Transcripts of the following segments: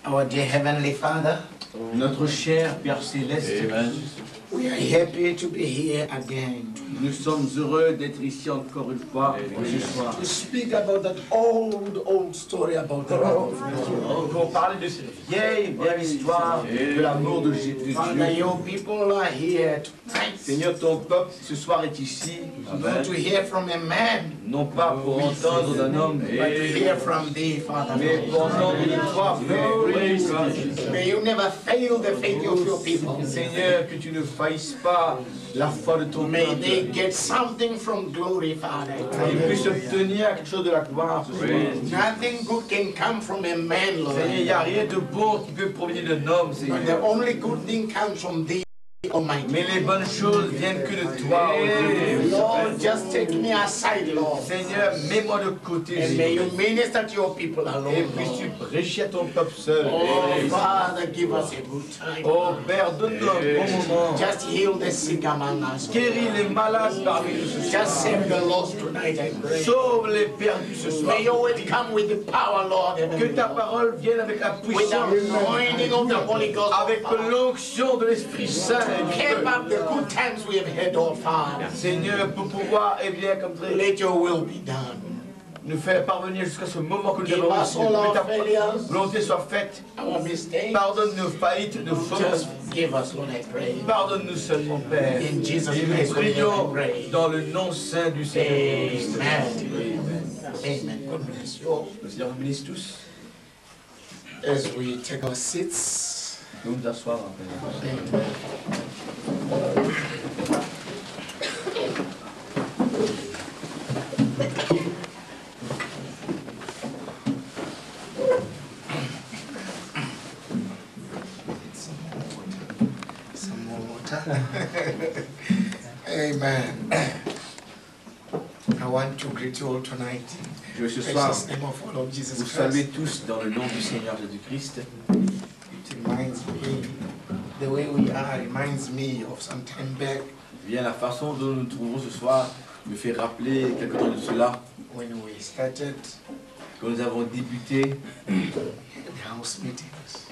Our dear Heavenly Father, notre cher Père Céleste, we are happy to be here again. nous sommes heureux d'être ici encore une fois ce soir. To speak about that old story about the love of God. Pour parler de cette vieille histoire de l'amour de Dieu. Father, your people are here tonight. Seigneur, ton peuple ce soir est ici, Not to hear from a man, non pas pour entendre d'un homme, but to hear from thee, Father. mais pour entendre de toi, Père. May you never fail the faith of your people. Seigneur, que tu ne faillisses pas la foi de ton May peuple. they get something from glory, Father. Qu'ils puissent obtenir quelque chose de la gloire ce soir. Nothing good can come from a man, Lord. Seigneur, il n'y a rien de bon qui peut provenir d'un homme, But the Seigneur. only good thing comes from thee, Almighty. Mais les bonnes choses viennent que de toi, oh Dieu. Lord, just take me aside, Lord. Seigneur, mets-moi de côté, And may Seigneur. you minister to your people Et alone, puisses-tu Lord. prêcher à ton peuple seul. Oh, Father, give us a good time. Oh Père, donne-nous un bon moment. Just heal the sick among us. Guéris les malades parmi nous ce soir. Just save the lost tonight, I pray. Sauve les perdus ce soir. May your word come with the power, Lord. Que ta parole vienne avec la With the puissance, anointing of the Holy Ghost. avec l'onction de l'Esprit Saint. Keep up the good times we have had, oh Father. Seigneur, pour pouvoir, eh bien, comme très, Let your will be done. nous faire parvenir jusqu'à ce moment que nous Give devons us all our que ta failures, volonté soit faite. our mistakes. Pardonne nos faillites, nos fautes. Just give us, Lord, I pray. Pardonne-nous seulement, Père. In Jesus' Et nous name, prions we pray. dans le nom saint du Seigneur Christ. Amen. Amen. God bless you all. Le Seigneur nous bénisse tous. As we take our seats, Nous nous asseoir. some more water. Amen. I want to greet you all tonight. Je veux ce soir Precious name of our Lord Jesus vous Christ. saluer tous dans le nom du Seigneur Jésus-Christ. It reminds me, the way we are reminds me of some time back Bien, la façon dont nous nous trouvons ce soir me fait rappeler quelque temps de cela, when we started quand nous avons débuté, the house meetings.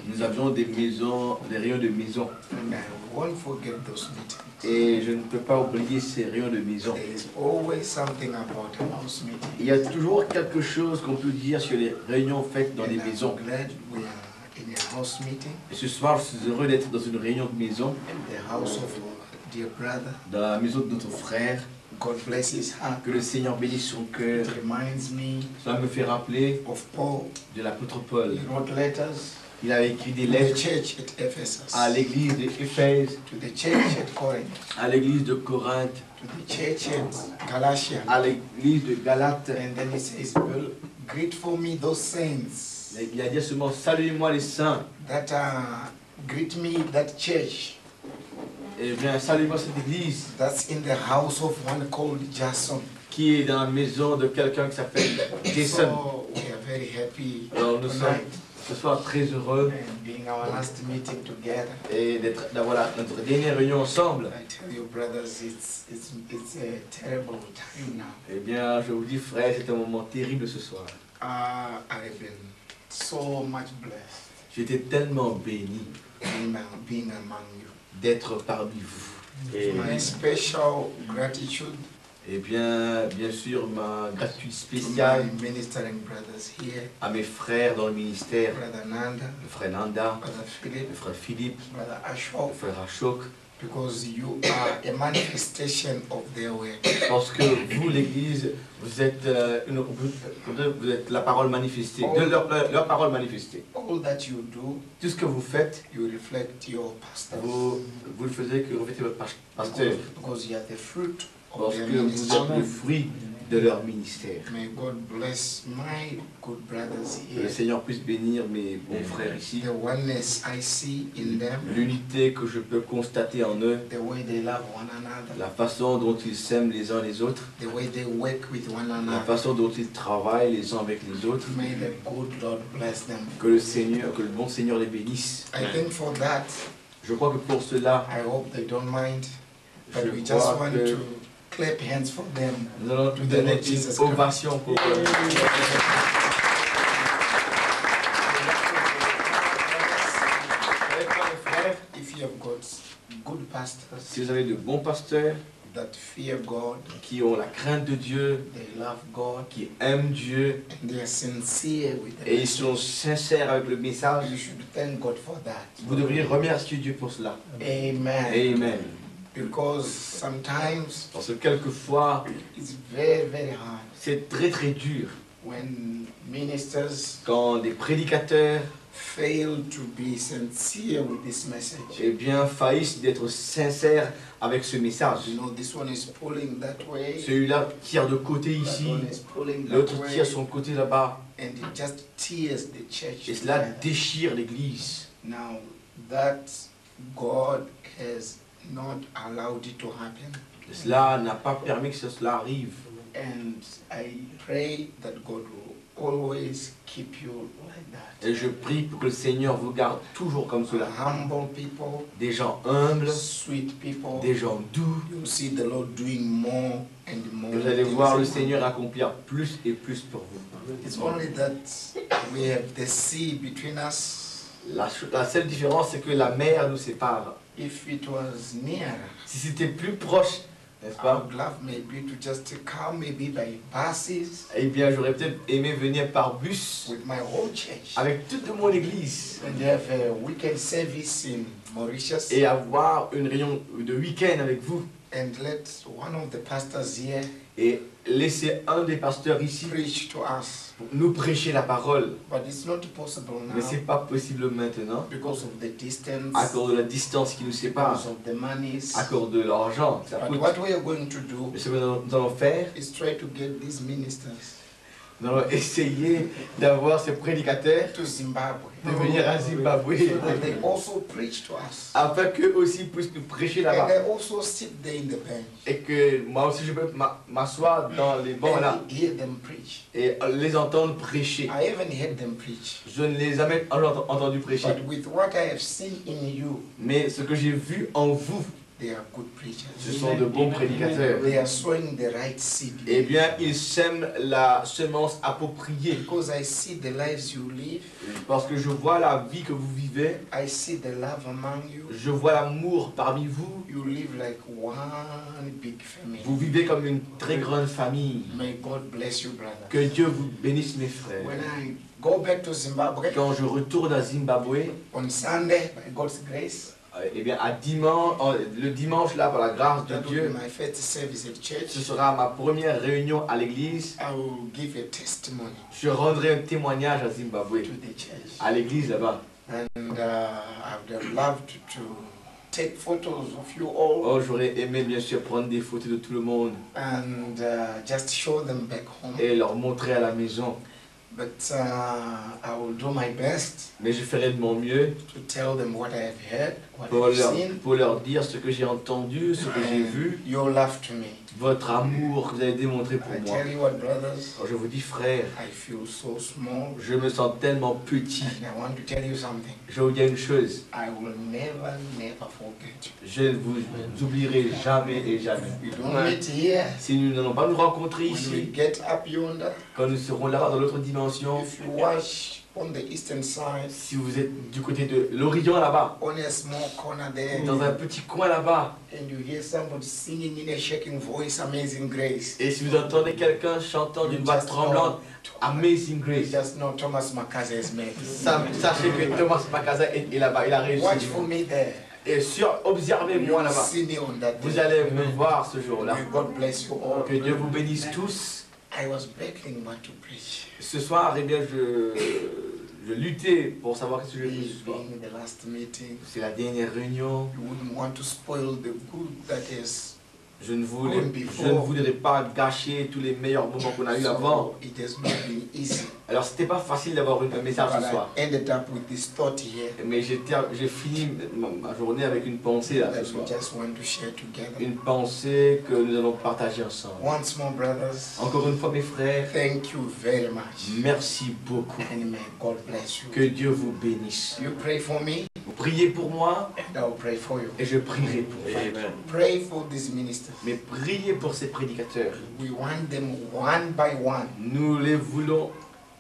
nous avions des maisons, des réunions de maison. And I won't forget those meetings. Et je ne peux pas oublier ces réunions de maison. There is always something about a house meeting. Il y a toujours quelque chose qu'on peut dire sur les réunions faites dans des And I'm maisons. glad we are in a house meeting, Et ce soir, je suis heureux d'être dans une réunion de maison, in the house of our dear brother. dans la maison de notre frère. God bless his heart. Que le Seigneur bénisse son cœur. It reminds me Cela me fait rappeler of Paul. de l'apôtre Paul. He wrote letters Il avait écrit des to the lettres church at Ephesus, à l'église d'Éphèse, to the church at Corinth, à l'église de Corinthe, to the church at Galatia. à l'église de Galate. And then he says, well, greet for me those saints Il a dit seulement saluez-moi les saints. that greet me that church Et bien saluez-moi cette église that's in the house of one called Jason. qui est dans la maison de quelqu'un qui s'appelle Jason. So we are very happy Alors nous sommes tonight ce soir très heureux and being our last meeting together. et d'avoir notre dernière réunion ensemble. I tell you, brothers, it's a terrible time now. Eh bien, je vous dis, frère, c'est un moment terrible ce soir. I've been so much blessed J'étais tellement béni being among you. d'être parmi vous. Et, My special gratitude bien sûr, ma gratitude to spéciale my ministering brothers here, à mes frères dans le ministère, Brother Nanda, le frère Nanda, Brother Philip, le frère Philippe, Brother le Ashok, frère Ashok, because you are a manifestation of their work. parce que vous, l'Église, vous êtes la parole manifestée, de leur parole manifestée. All that you do, Tout ce que vous faites, you reflect your pastors. vous le faisiez que reflétez votre pasteur, Because you are the fruit of parce their que vous êtes le ministry. fruit de leur ministère. May God bless my good brothers Que le here. Seigneur puisse bénir mes bons frères ici. The oneness I see in them, L'unité que je peux constater en eux, the way they love one another, la façon dont ils s'aiment les uns les autres, the way they work with one la another. façon dont ils travaillent les uns avec les autres. May the good Lord bless them. Que le bon Seigneur les bénisse. I think for that, Je crois que pour cela, I hope they don't mind, but je we just crois want que to clap hands for them. nous allons To lui the donner Lord Jesus une Christ. ovation pour eux. pastors si vous avez de bons pasteurs that fear God, qui ont la crainte de Dieu, they love God, qui aiment Dieu and they are sincere with the et ils message, sont sincères avec le message, you should thank God for that. vous devriez remercier Dieu pour cela. Amen. Amen. Because sometimes Parce que quelquefois, it's very, very hard c'est très très dur when ministers quand des prédicateurs fail to be sincere with this message. eh bien, faillissent d'être sincères avec ce message. You know, this one is pulling that way, Celui-là tire de côté that ici, one is pulling that l'autre way, tire son côté là-bas, and it just tears the church. et cela together. déchire l'Église. Now, that God has not allowed it to happen. Et cela n'a pas permis que cela arrive. And I pray that God will always keep you like that. Et je prie pour que le Seigneur vous garde toujours comme cela. Humble people, Des gens humbles, sweet people. des gens doux. You'll see the Lord doing more and more. Et vous allez things. voir le Seigneur accomplir plus et plus pour vous. It's only that we have the sea between us. La seule différence, c'est que la mer nous sépare. If it was near, Si c'était plus proche, n'est-ce I pas? would love maybe to just come maybe by buses Eh bien, j'aurais peut-être aimé venir par bus with my whole church avec toute mon église and have a weekend service in Mauritius et avoir une réunion de week-end avec vous and let one of the pastors here et laisser un des pasteurs ici preach to us. pour nous prêcher la parole. But it's not possible Mais now c'est pas possible maintenant because of the distance, à cause de la distance qui nous sépare, because of the monies. à cause de l'argent. Ça But coûte. what we are going to do Mais ce que nous allons faire, is try to get these ministers nous allons essayer d'avoir ces prédicateurs to Zimbabwe de venir à Zimbabwe so that they also preach to us. afin qu'eux aussi puissent nous prêcher And là-bas. they also sit there in the bench Et que moi aussi je peux m'asseoir dans les bancs là and hear them preach. et les entendre prêcher. I haven't heard them preach, Je ne les ai jamais entendu prêcher. but with what I have seen in you, Mais ce que j'ai vu en vous, they are good preachers. ce sont de bons prédicateurs. They are sowing the right seed. Eh bien, ils sèment la semence appropriée. Because I see the lives you live, Parce que je vois la vie que vous vivez, I see the love among you. je vois l'amour parmi vous. You live like one big family. Vous vivez comme une très grande famille. May God bless you, brother. Que Dieu vous bénisse, mes frères. When I go back to Zimbabwe Quand je retourne à Zimbabwe, on Sunday, by God's grace, eh bien, le dimanche, là, par la grâce de that will Dieu, be my first service at ce church. sera ma première réunion à l'église. I will give a testimony Je rendrai un témoignage à Zimbabwe, to the church. à l'église là-bas. And I would have loved to take photos of you all Oh, j'aurais aimé bien sûr prendre des photos de tout le monde and just show them back home. et leur montrer à la maison. But I will do my best Mais je ferai de mon mieux to tell them what I have heard, what I've seen, pour leur dire ce que j'ai entendu, ce que j'ai vu, and your love to me. votre amour que vous avez démontré pour I moi. tell you what, brothers, Alors, je vous dis, frère, I feel so small, je me sens tellement petit. and I want to tell you something. Je vais vous dire une chose, I will never, never forget you. je ne vous oublierai jamais et jamais. We don't meet here. Si nous n'allons pas nous rencontrer When we ici, get up yonder, quand nous serons là-bas dans l'autre dimension, if you watch on the eastern side, si vous êtes du côté de l'Orient là-bas, on a small corner there, dans un petit coin là-bas, and you hear somebody singing in a shaking voice, Amazing Grace. et si vous entendez quelqu'un chantant d'une voix tremblante, Amazing You Grace, just know Thomas Makaza is made. sachez que Thomas Makaza est là-bas, il a réussi. Watch for me there. Et observez-moi You will là-bas. see me on that Vous day. allez me voir ce jour-là. May God bless you all. Que Dieu vous bénisse tous. I was battling what to preach. Ce soir, eh bien, je luttais pour savoir ce que je This faisais ce soir. being the last meeting, C'est la dernière réunion. you wouldn't want to spoil the good that is. Je ne voudrais pas gâcher tous les meilleurs moments qu'on a eu avant. So it has not been easy. Alors, c'était pas facile d'avoir un message But ce soir. I ended up with this thought here Mais j'ai fini ma journée avec une pensée là that ce we soir. just want to share together. Une pensée que nous allons partager ensemble. Once more, brothers, Encore une fois, mes frères, thank you very much. merci beaucoup. And may God bless you. Que Dieu vous bénisse. You pray for me, Vous priez pour moi and I will pray for you. et je prierai pour vous. Pray for these ministers. Mais priez pour ces prédicateurs. We want them one by one Nous les voulons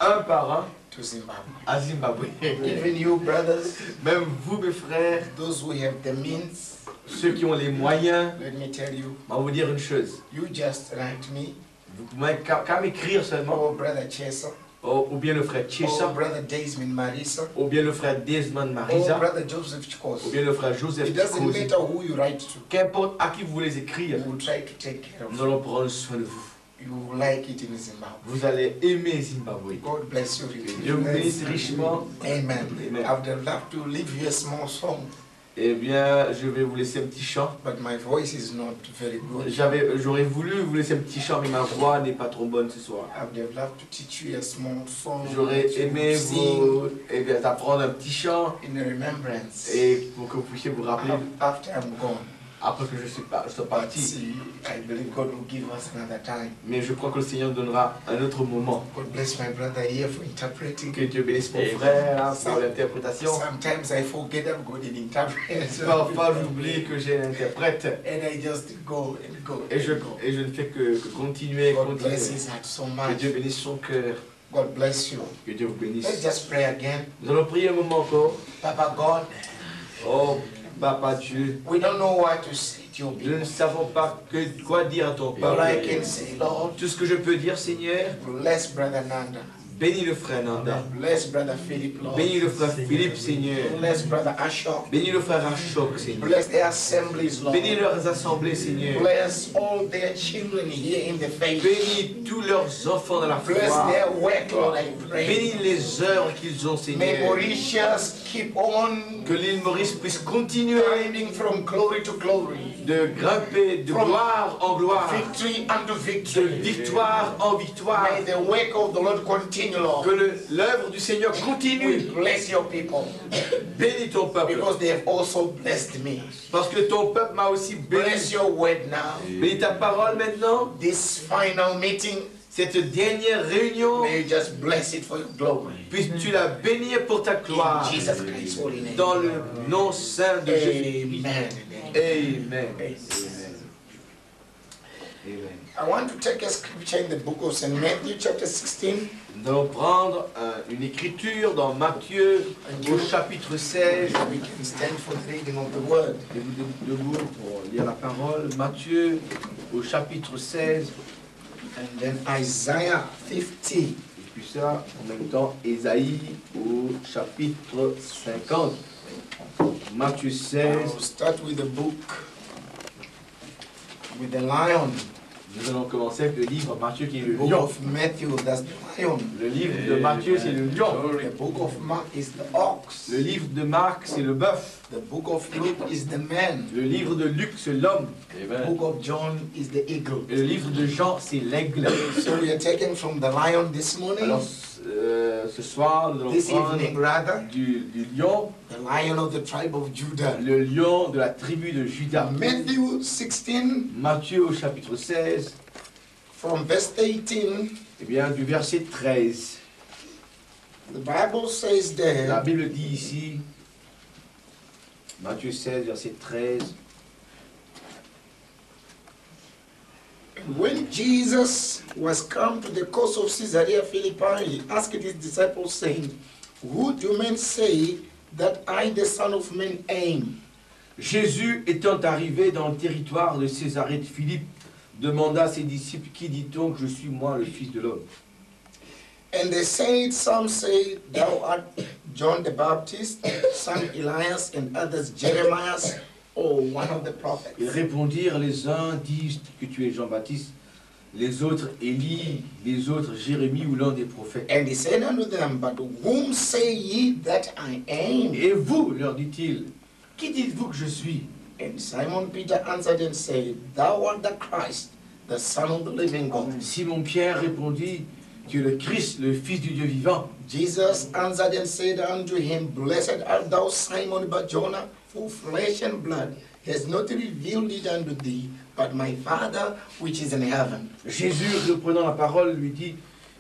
un par un to Zimbabwe. à Zimbabwe. Even you, brothers, Même vous, mes frères, those who have the means, ceux qui ont les moyens, let me tell you, on va vous dire une chose. you just write me, Vous n'avez qu'à m'écrire seulement, or Brother Chesa, ou bien le frère or Chesa, Brother Desmond Marisa, ou bien le frère Desmond or Marisa, Brother Joseph ou Chikos. bien le frère Joseph It doesn't Chikosi. matter who you write to, Qu'importe à qui vous les écrire, we will try to take care of nous you. allons prendre soin de vous. You will like it in Zimbabwe. Vous allez aimer Zimbabwe. God bless you. Que Dieu vous bénisse richement. Amen. Amen. I would have loved to leave you a small song, Eh bien, je vais vous laisser un petit chant. but my voice is not very good. J'aurais voulu vous laisser un petit chant, mais ma voix n'est pas trop bonne ce soir. I would have loved to teach you a small song J'aurais to aimé sing vous apprendre un petit chant in remembrance et pour que vous puissiez vous rappeler after I'm gone. après que je sois But parti. see, I believe God will give us another time. Mais je crois que le Seigneur donnera un autre moment. God bless my brother here for interpreting. Que Dieu bénisse mon frère hein, pour l'interprétation. Sometimes I forget I've got an interpreter. Parfois j'oublie que j'ai un interprète And I just go and go. et je ne fais que continuer, God bless continuer. his heart so Que much. Dieu bénisse son cœur. God bless you. Que Dieu vous bénisse. Let's just pray again. Nous allons prier un moment encore. Papa God, Oh, Papa Dieu, we don't know what to say to your nous people. ne savons pas quoi dire à ton All I peuple. can say, Lord, Tout ce que je peux dire, Seigneur, bless Brother Nanda. bénis le frère Nanda. Bless Brother Philip, Lord. Bénis le frère Philippe, Seigneur. Bless Brother Ashok. Bénis le frère Ashok, Seigneur. Bless their assemblies, Lord. Bénis leurs assemblées, Seigneur. Bless all their children here in the faith. Bénis tous leurs enfants dans la Bless foi. their work, Lord, I pray. Bénis les heures qu'ils ont, May Seigneur. Mauritius keep on Que l'île Maurice puisse continuer climbing from glory to glory, de grimper de gloire en gloire, victory unto de victory. victoire en victoire. May the work of the Lord continue, Lord. Que l'œuvre du Seigneur We continue. bless your people Bénis ton peuple. because they have also blessed me. Parce que ton peuple m'a aussi Bless béni. your word now. Bénis ta parole maintenant. This final meeting, Cette dernière réunion, may you just bless it for your glory. puisses-tu la bénir pour ta gloire. In Jesus Christ's holy name. Dans le nom saint de Jésus. Amen. Amen. Amen. I want to take a scripture in the book of St. Matthew, chapter 16. Nous allons prendre une écriture dans Matthieu au chapitre 16. We can stand for the reading of the word. Et vous debout pour lire la parole. Matthieu au chapitre 16. And then Isaiah 50. Et puis ça, en même temps, Ésaïe au chapitre 50. Matthieu 16. I'll start with the book, with the lion. Nous allons commencer avec le livre Matthieu qui est The le book lion. of Matthew, that's the lion. Le livre de Matthieu, c'est le lion. The book of Mark is the ox. Le livre de Marc, c'est le bœuf. The book of Luke is the man. Le livre de Luc, c'est l'homme. The book of John is the eagle. Et le livre de Jean, c'est l'aigle. So we are taking from the lion this morning, Alors, ce soir, nous allons this evening prendre rather, du lion, the lion of the tribe of Judah. le lion de la tribu de Juda. Matthew 16, Matthieu au chapitre 16, from verse 18, eh bien, du verset 13. the Bible says La there, Bible dit ici, Matthieu 16, verset 13. when Jesus was come to the coast of Caesarea Philippi, he asked his disciples, saying, Who do men say that I, the Son of Man, am? Jésus étant arrivé dans le territoire de Césarée de Philippe, demanda à ses disciples, qui dit-on que je suis moi, le Fils de l'homme? And they said, some say, Thou art John the Baptist, some Elias, and others Jeremiah, or one of the prophets. Ils répondirent, les uns disent que tu es Jean-Baptiste, les autres Élie, les autres Jérémie ou l'un des prophètes. And he said unto them, But whom say ye that I am? Et vous, leur dit-il, qui dites-vous que je suis? And Simon Peter answered and said, Thou art the Christ, the Son of the living God. Simon-Pierre répondit, tu es le Christ, le Fils du Dieu vivant. Jesus answered and said unto him, Blessed art thou, Simon Bar-Jonah, for flesh and blood has not revealed it unto thee, but my Father which is in heaven. Jésus, reprenant la parole, lui dit,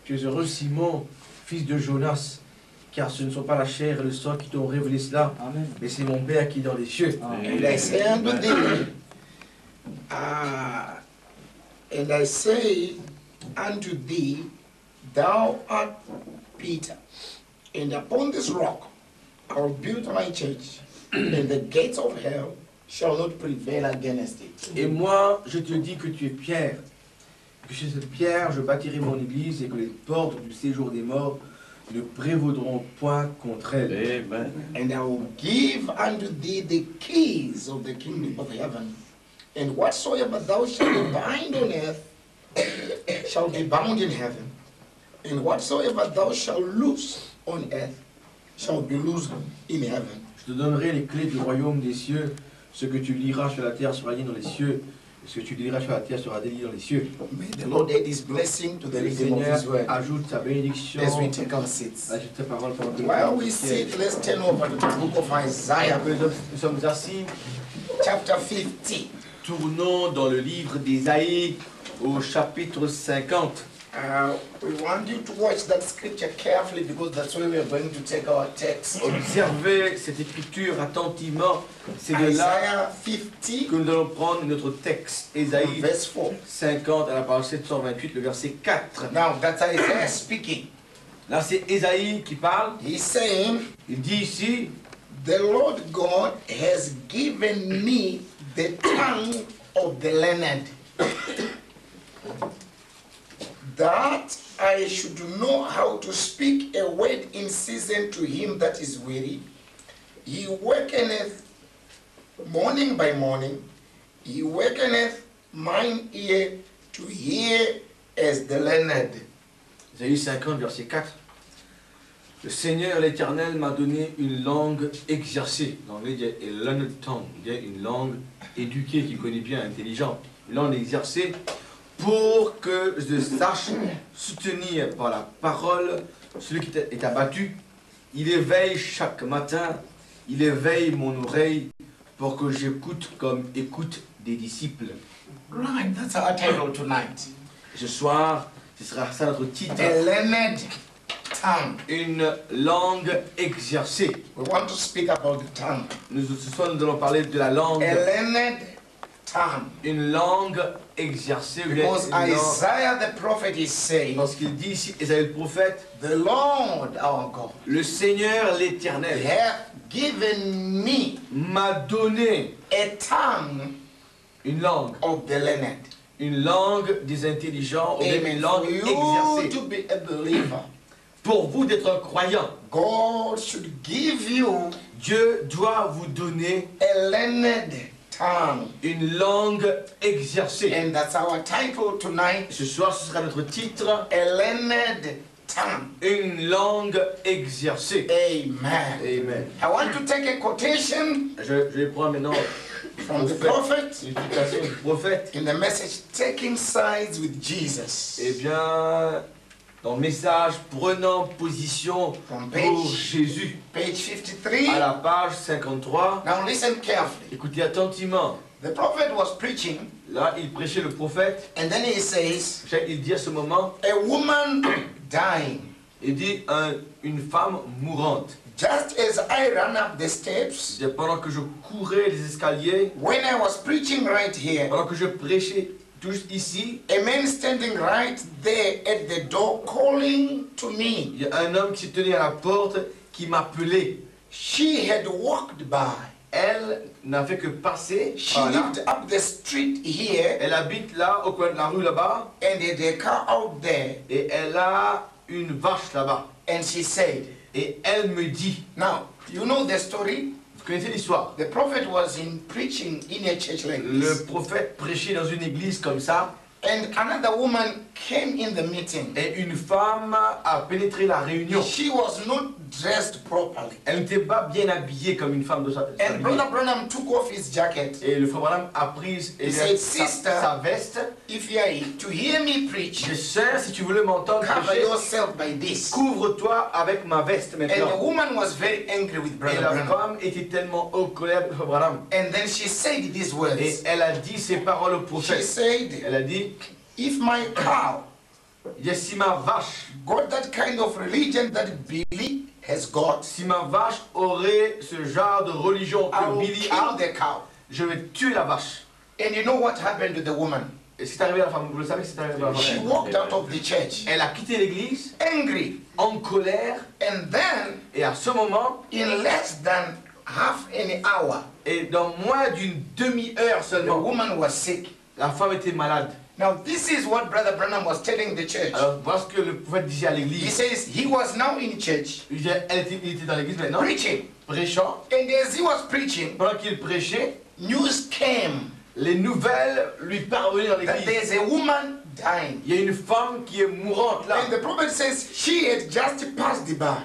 tu es heureux, Simon, fils de Jonas, car ce ne sont pas la chair et le sang qui t'ont révélé cela, mais c'est mon Père qui est dans les cieux. And I say unto thee, and I say unto thee, Thou art Peter, And upon this rock I will build my church, and the gates of hell shall not prevail against it. Et moi, je te dis que tu es Pierre, que sur cette pierre, je bâtirai mon église et que les portes du séjour des morts ne prévaudront point contre elle. Amen. And I will give unto thee the keys of the kingdom of heaven. And whatsoever thou shalt bind on earth shall be bound in heaven. And whatsoever thou shalt loose on earth shall be loosed in heaven. Je te donnerai les clés du royaume des cieux. Ce que tu liras sur la terre sera lié dans les cieux. Et ce que tu liras sur la terre sera délié dans les cieux. May the Lord add his blessing to the Le reading of Seigneur his word ajoute sa bénédiction as we take our seats. à ta parole pendant que While we sit, let's turn over to the book of Isaiah, nous sommes assis. chapter 50. Tournons dans le livre d'Ésaïe au chapitre 50. We want you to watch that scripture carefully because that's where we are going to take our text. Observez cette écriture attentivement. C'est de là Isaiah 50, que nous allons prendre notre texte. Ésaïe verse 4. 50 à la page 728, le verset 4. Now that's Isaiah speaking. Là, c'est Ésaïe qui parle. He's saying, Il dit ici, the Lord God has given me the tongue of the learned, that I should know how to speak a word in season to him that is weary. He wakeneth morning by morning, he wakeneth mine ear to hear as the learned. Ésaïe 50, verset 4. Le Seigneur l'Éternel m'a donné une langue exercée. L'anglais dit a learned tongue, il dit une langue éduquée, qui connaît bien, intelligente. Une langue exercée pour que je sache soutenir par la parole celui qui est abattu. Il éveille chaque matin, il éveille mon oreille pour que j'écoute comme écoute des disciples. Right, that's our title tonight. Ce soir, ce sera ça notre titre. A learned tongue. Une langue exercée. We want to speak about the tongue. Ce soir, nous allons parler de la langue. A learned tongue. Une langue exercée. Because Une langue. Isaiah the prophet is saying, Parce qu'il dit ici, Isaïe le prophète, the Lord our God le Seigneur l'Éternel hath given me m'a donné a tongue une langue. of the learned. Une langue des intelligents, ou même une Amen. langue For you exercée. to be a believer, Pour vous d'être un croyant, God should give you Dieu doit vous donner a learned tongue. une langue exercée. And that's our title tonight, Ce soir, ce sera notre titre, a learned tongue. une langue exercée. Amen. Amen. I want to take a quotation Je vais prendre maintenant from the prophet une citation du prophète. in the message, Taking Sides with Jesus. Eh bien, dans le message, prenant position From pour page, Jésus, page 53. à la page 53. Now listen carefully. Écoutez attentivement. The prophet was preaching, Là, il prêchait le prophète. and then he says, Il dit à ce moment, a woman dying. il dit une femme mourante. Just as I ran up the steps, Il dit, pendant que je courais les escaliers, when I was preaching right here, pendant que je prêchais juste ici, a man standing right there at the door calling to me. il y a un homme qui se tenait à la porte qui m'appelait. She had walked by. Elle n'a fait que passer She par là. lived up the street here Elle habite là, au coin de la rue là-bas, and had a car out there. et elle a une vache là-bas. And she said, Et elle me dit, now, you know the story? vous connaissez l'histoire? The prophet was in preaching in a church like Le this. prophète prêchait dans une église comme ça, And another woman came in the meeting. et une femme a pénétré la réunion. She was not dressed properly. Elle n'était pas bien habillée comme une femme de sa And Brother Branham took off his jacket. Et le frère Branham a pris He said, sa "Sister, veste. if you are to hear me preach, Je sœur, si tu voulais m'entendre cover prêcher, yourself by this." couvre-toi avec ma veste And the maintenant. woman was very angry with Et Brother la Branham. femme était tellement en colère avec le frère Branham. And then she said these Et words. elle a dit ces paroles au She prophète. said, Elle a dit, if my cow si ma vache, got that kind of religion that Billy has got, si ma vache aurait ce genre de religion I que will Billy kill a, the cow. je vais tuer la vache. And you know what happened to the woman? Et c'est arrivé à la femme, vous le savez que c'est arrivé à la She femme. walked out of the church, Elle a quitté l'église angry. en colère, And then, et à ce moment, in less than half an hour, et dans moins d'une demi-heure the seulement, woman was sick. la femme était malade. Now, this is what Brother Branham was telling the church. Alors voilà ce que le prophète disait à He l'église. says he was now in church Il était dans l'église maintenant, preaching. prêchant. And as he was preaching, Pendant qu'il prêchait, news came les nouvelles lui parvenaient dans that l'église. there's a woman dying. Il y a une femme qui est mourante là. And the prophet says she had just passed by.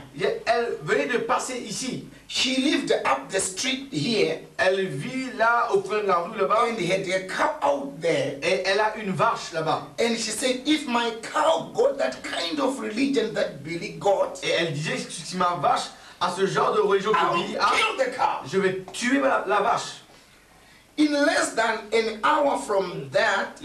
Elle venait de passer ici. She lived up the street here Elle vit là au coin de la rue là-bas. and had a cow out there. Et elle a une vache là-bas. And she said, if my cow got that kind of religion that Billy got, Et elle disait, si ma vache a ce genre de religion I que will Billy a, kill the cow. je vais tuer la vache. In less than an hour from that,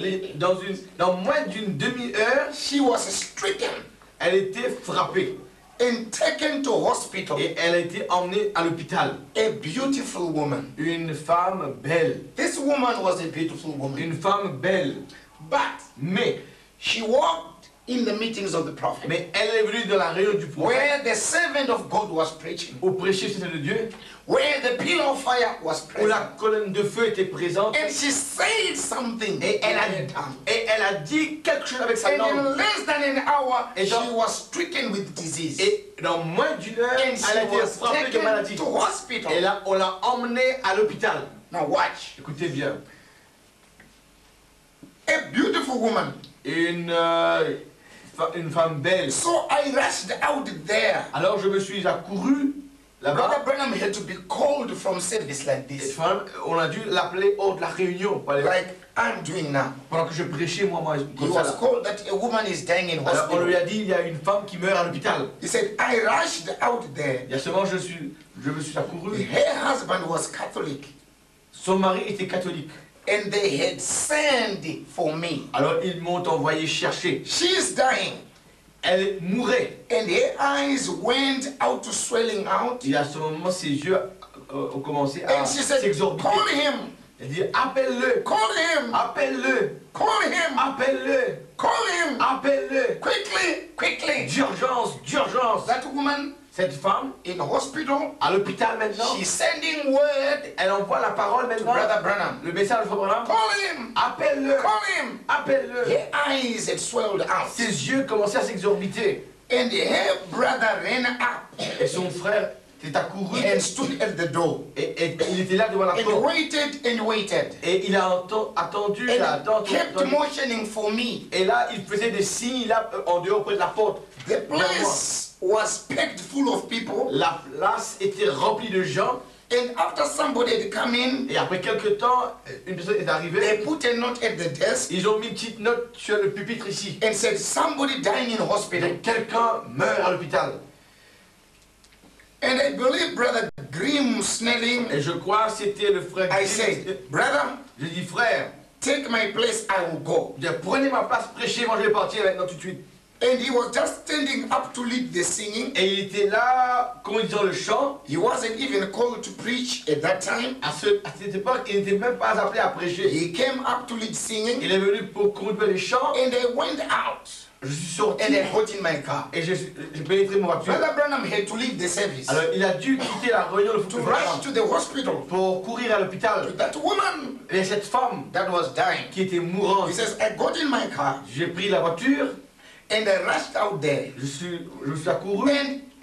Dans moins d'une demi-heure, she was stricken elle était frappée. and taken to hospital. Et elle a été emmenée à l'hôpital. A beautiful woman. Une femme belle. This woman was a beautiful woman. Une femme belle. But Mais she walked in the meetings of the prophet, elle est venue dans la réunion du prophète. where the servant of God was preaching, Au prêcher le de Dieu. where the pillar of fire was Où la present. colonne de feu était présente. And she said something Et elle in her tongue. a dit quelque chose avec sa And langue. in less than an hour, Et she dans- was stricken with disease. Et dans moins d'une heure, And elle she a été was frappée de taken maladie. to hospital. Et là, on l'a emmenée à l'hôpital. Now watch. Écoutez bien. A beautiful woman. Une femme belle. So I rushed out there. Alors je me suis accouru Brother là-bas. Branham had to be called from service like Et this, on a dû l'appeler hors de la réunion. like I'm doing now. Pendant que je prêchais, moi, He comme ça. was Là. called that a woman is dying in Alors on lui hospital. a dit, il y a une femme qui meurt à l'hôpital. He said, I rushed out there. Il y a seulement, je me suis accouru. Her husband was Catholic, Son mari était catholique. and they had sent for me. Alors ils m'ont envoyé chercher. She's dying, Elle mourait. and her eyes went out to swelling out. Et à ce moment, ses yeux ont commencé à And she said, s'exorbiter. call him, Elle dit, appelle-le, call him, appelle-le, call him, appelle-le, call him, appelle-le. quickly, quickly. D'urgence, d'urgence. That woman Cette femme, in hospital, à l'hôpital maintenant, she's sending word elle envoie la parole to maintenant. Brother Branham. Le message de Frère Branham. Call him, Appelle-le, call him. appelle-le. Her eyes had swelled out, Ses yeux commençaient à s'exorbiter. and her brother ran up Et son frère était accouru. and stood at the door Et il était là devant la and porte. waited and waited Et il a attendu, il a and attendu. kept motioning for me. Et là, il faisait des signes là, en dehors près de la porte. The place was packed full of people, La place était remplie de gens. and after somebody had come in, Et après quelques temps, une personne est they arrivée. put a note at the desk Ils ont mis une petite note sur le pupitre ici. and said, somebody dying in hospital. Quelqu'un meurt à l'hôpital. And I believe Brother Grimm Snelling, Et je crois que c'était le frère. I Grimm. said, brother, Je dis, frère, take my place, I will go. je dis, prenez ma place, prêchez, moi je vais partir maintenant tout de suite. And he was just standing up to lead the singing. Et il était là, conduisant le chant. He wasn't even called to preach at that time. À cette époque, il n'était même pas appelé à prêcher. He came up to lead singing, Il est venu pour conduire les chants. and I went out Je suis sorti and I got in my car. et j'ai pénétré mon voiture. Brother Branham had to leave the service Alors il a dû quitter la réunion to rush to the hospital pour courir à to l'hôpital. that woman Et cette femme that was dying. qui était He mourante, says, I got in my car j'ai pris la voiture, and I rushed out there. je suis accouru.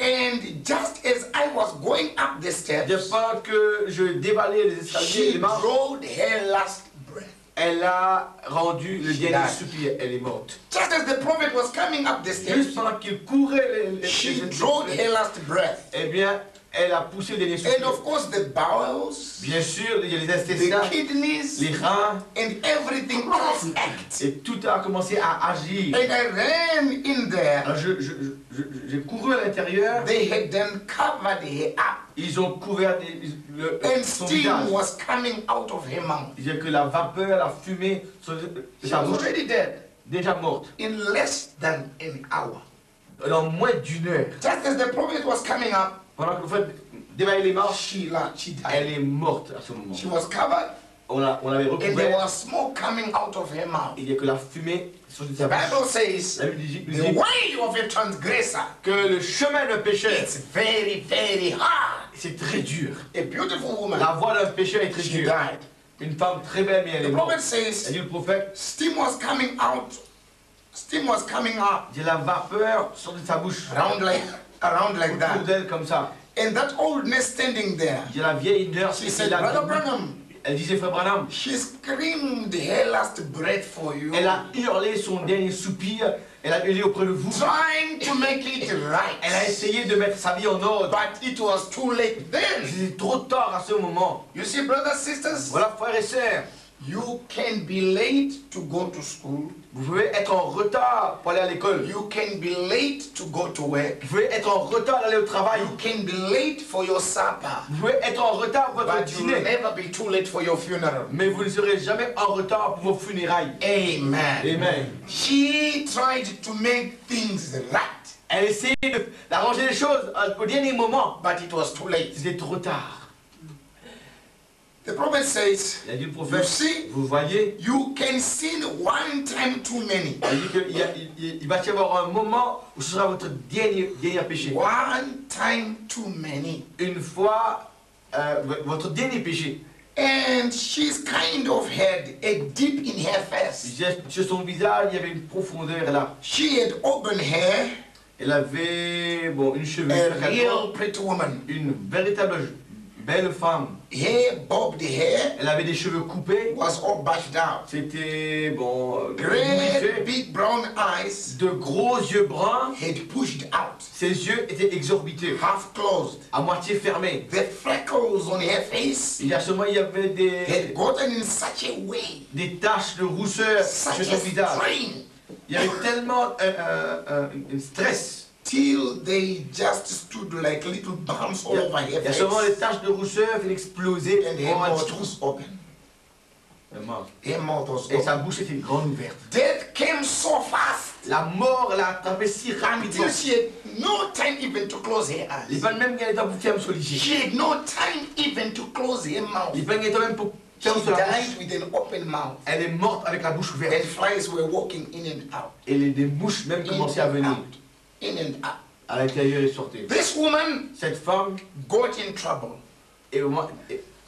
And just as I was going up the Et steps, pendant que je dévalais les escaliers, she les marches, drawed her last breath. elle a rendu le She dernier died. soupir. Elle est morte. Just as the prophet was coming up the Juste steps, pendant qu'il courait she drawed her last breath. eh bien, elle a poussé le dernier And soupir. of course, the bowels, Bien sûr, il y a les the intestins, kidneys, les reins, and everything else act. et tout a commencé à agir. And I ran in there. Alors j'ai couru à l'intérieur, They had then covered her up, ils ont couvert and son steam visage. was coming out of her mouth. C'est-à-dire que la vapeur, la fumée, She sa was bouche already dead déjà morte. in less than an hour. Dans moins d'une heure, Just as the prophet was coming up, pendant que vous faites dévaler les marches, she died. elle est morte à ce moment. She was covered, on l'avait and there recouvert. was smoke coming out of her mouth. Il y a que la fumée sur The sa bouche. Bible says La Bible nous the dit way of a transgressor, que le chemin d'un pécheur, it's very, very hard. c'est très dur. A beautiful woman, La voie d'un pécheur est très she dure. died. Une femme très belle, mais elle est The morte. prophet says Elle dit le prophète, steam was coming out, steam was coming up il dit la vapeur sort de sa bouche. around like Autour that. d'elle comme ça. And that old nurse standing there, Il dit la vieille nurse she qui said, est là. Brother Branham, Elle disait, frère Branham, she screamed her last breath for you, elle a hurlé son dernier soupir. Elle a hurlé auprès de vous. trying to make it right. Elle a essayé de mettre sa vie en ordre. But it was too late then. C'était trop tard à ce moment. You see, brothers, sisters, Voilà, frères et sœurs, you can be late to go to school. vous pouvez être en retard pour aller à l'école. You can be late to go to work. Vous pouvez être en retard d'aller au travail. You can be late for your supper. Vous pouvez être en retard pour votre But you'll dîner. never be too late for your funeral. Mais vous ne serez jamais en retard pour vos funérailles. Amen. Amen. She tried to make things right, Elle essayait d'arranger les choses au dernier moment. but it was too late. C'était trop tard. The prophet says, Il a dit le you prophète, see, vous voyez, you can sin one time too many. il dit qu'il va y avoir un moment où ce sera votre dernier péché. One time too many. Une fois, votre dernier péché. And she's kind of had a dip in her face. Sur son visage, il y avait une profondeur là. She had auburn hair, Elle avait bon, une chevelure, a real pretty woman. une véritable belle femme. Hair, bobbed hair, Elle avait des cheveux coupés. was all bashed out. C'était bon, Great mouillé. big brown eyes De gros yeux bruns. had pushed out, Ses yeux étaient exorbités, half closed. à moitié fermés. The freckles on her face Il y a seulement il y avait had gotten in such a way, des taches de rousseur such sur son a visage. strain, Il y avait tellement un stress. till they just stood like little bumps all over her Il y a face. seulement les taches de rousseur qui explosaient. And her mouth was open. Her mouth was Et sa open. bouche était grande ouverte. Death came so fast La mort l'a attrapé si rapidement. until she had no time even to close her Il eyes. pas même qu'elle était pour fermer son lit. She had no time even to close her mouth. Il pas qu'elle était même pour She fermer son died bouche. with an open mouth. Elle est morte avec la bouche ouverte. And flies were walking in and out, Et des mouches même in commençaient à and venir. out, in and out. À l'intérieur et sortaient. This woman Cette femme, got in trouble. et au moins,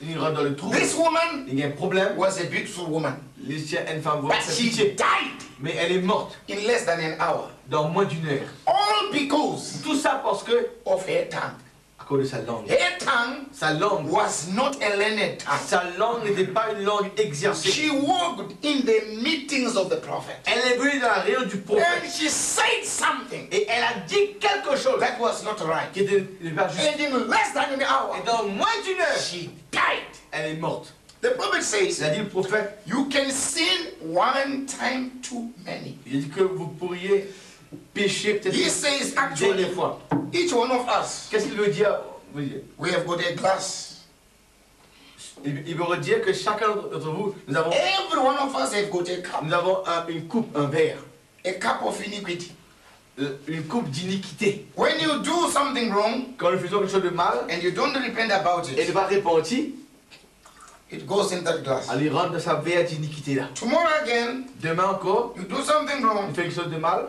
il rentre dans le trou. This woman Il y a un problème. was a beautiful woman, Les siens, une femme but voit she died mais elle est morte in less than an hour. dans moins d'une heure. All because Tout ça parce que, of her tongue. à cause de sa langue. Her tongue Sa langue, was not a learned tongue. sa langue n'était pas une langue exercée. She walked in the meetings of the prophet. Elle est venue dans la réunion du prophète And she said something et elle a dit quelque chose that was not right. qui était pas juste. And in less than an hour, Et dans moins d'une heure, she died. elle est morte. The prophet says, Il a dit le prophète, you can sin one time too many. il a dit que vous pourriez pécher peut-être He says, une actually, dernière fois. each one of us, Qu'est-ce qu'il veut dire? we have got a glass. Il veut dire que chacun d'entre vous, nous avons Every one of us have got a cup. une coupe, un verre, A cup of iniquity. une coupe d'iniquité. When you do something wrong Quand nous faisons quelque chose de mal and you don't repent about et ne it, pas repentir, it goes in that glass. elle rentre dans sa verre d'iniquité là. Tomorrow again, Demain encore, you do something il wrong, fait quelque chose de mal,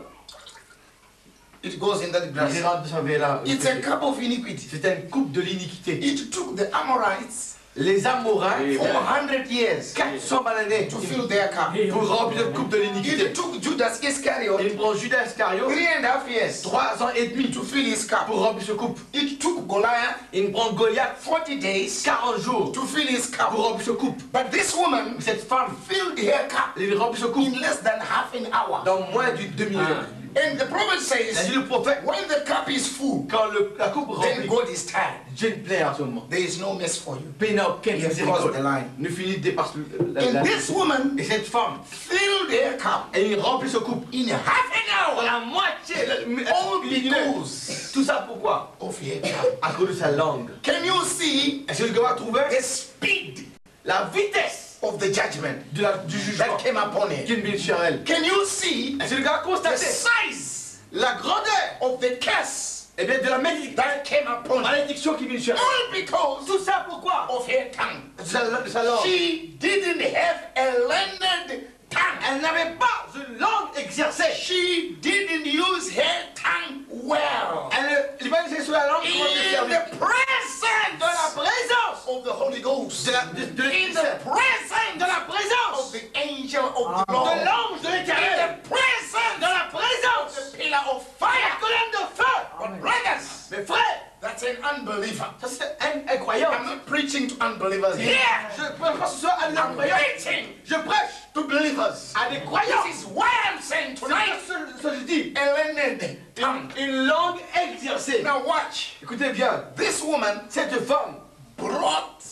it goes in that il glass. rentre dans sa verre là. It's a cup of iniquity. C'était une coupe de l'iniquité. It took the Amorites Les Amoraïs, 400 years 400 d'années to fill their cup. pour remplir une coupe de l'iniquité. It took Judas Iscariot Il prend Judas Iscariot 3.5 years 3 ans et demi to fill his cup. pour remplir ce coupe. It took Goliath Il prend Goliath 40 days 40 jours to fill his pour cup. remplir ce coupe. But this woman Cette femme, filled her cup il remplit ce coupe in less than half an hour. dans moins d'une demi-heure. And the prophet Il a dit says, le prophète, when the cup is full, quand la coupe then remplie, God is tired. Dieu ne plaît à ce moment. There is no mess for you. Paix n'a aucune He has miséricorde. crossed the line. Ne finit dépasse la And this woman Et cette femme, filled her cup elle remplit ce coupe in half an pour hour la moitié. all Une heure. because Tout ça pourquoi? of her tongue. À cause de sa langue. Can you see Est-ce que tu vas trouver the speed la vitesse of the judgment du jugement that came upon qui her? est venue sur elle? Can you see Est-ce que tu vas the constater size la grandeur of the curse de la malédiction that came upon her? qui vient sur elle? All because Tout ça pourquoi? of her tongue. de sa langue. She didn't have a learned tongue. Elle n'avait pas une langue exercée. She didn't use her tongue well. Elle n'est pas exercée sur la langue comme elle In servait. the presence Dans la présence of the Holy Ghost, de in l'Esprit the Saint. presence Dans la of présence the angel of the de Lord, l'ange de in l'Éternel. the presence Dans la of présence the pillar of de la fire. colonne de feu. But brothers, Mes frères, that's an unbeliever. ça c'est un incroyable. I'm not preaching to unbelievers here. Je ne pense pas que ce soit un I'm incroyable. preaching Je prêche to believers. à des croyants. This is why I'm saying tonight, C'est ce que je dis. a learned tongue. Une langue exercée. Now watch. Écoutez bien, This woman cette femme, brought